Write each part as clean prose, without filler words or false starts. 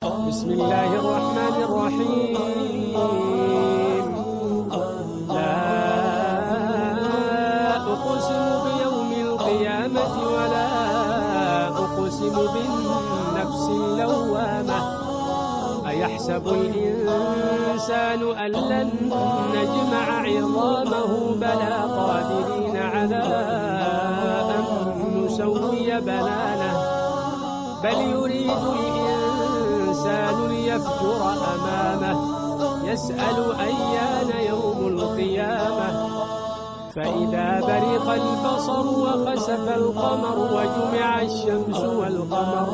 بسم الله الرحمن الرحيم. لا أقسم بيوم القيامة ولا أقسم بالنفس اللوامة. أيحسب الإنسان أن لن نجمع عظامه بلى قادرين على أن نسوي بنانه. بل يريد الإنسان ليفجر أمامه يسأل أيان يوم القيامة. فإذا برق البصر وخسف القمر وجمع الشمس والقمر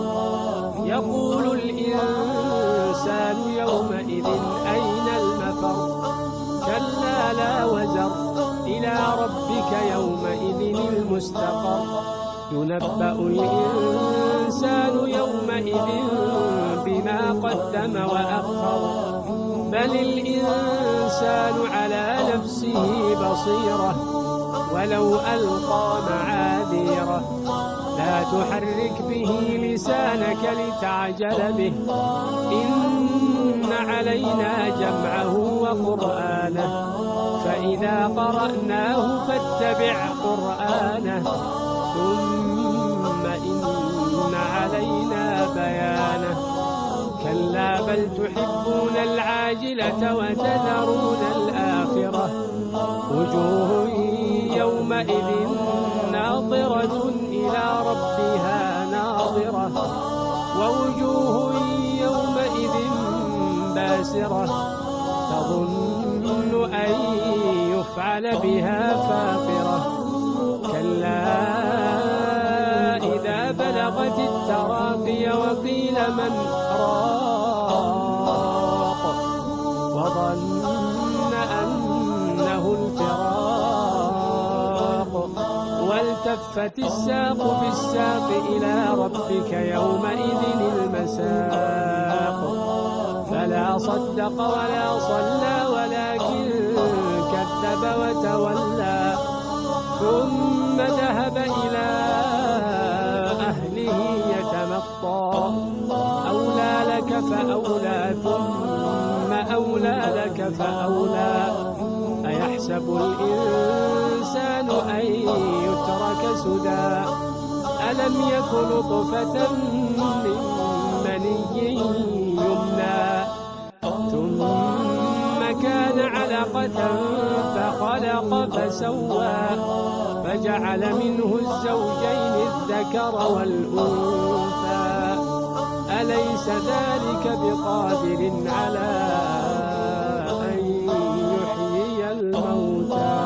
يقول الإنسان يومئذ أين المفر. كلا لا وزر إلى ربك يومئذ المستقر. ينبأ الإنسان يومئذ بما قدم وأخر. بل الإنسان على نفسه بصيرة ولو ألقى معاذيره. لا تحرك به لسانك لتعجل به. إن علينا جمعه وقرآنه فإذا قرأناه فاتبع قرآنه ثم إن علينا بيانه. كلا بل تحبون العاجلة وتذرون الآخرة. وجوه يومئذ ناظرة إلى ربها ناظرة ووجوه يومئذ باسرة تظن أن يفعل بها فاقرة. كلا إذا بلغت التراقي وقيل من راق وظن أنه الفراق والتفت الساق بالساق إلى ربك يومئذ المساق. فلا صدق ولا صلى ولكن كذب وتولى ثم ذهب إلى أهله يتمطى. أولى لك فأولى ثم أولى لك فأولى. أيحسب الإنسان أن يترك سدى. ألم يك نطفة من مني يمنى ثم كان علقة فخلق فسوى فجعل منه الزوجين الذكر والأنثى. أليس ذلك بقادر على أن يحيي الموتى؟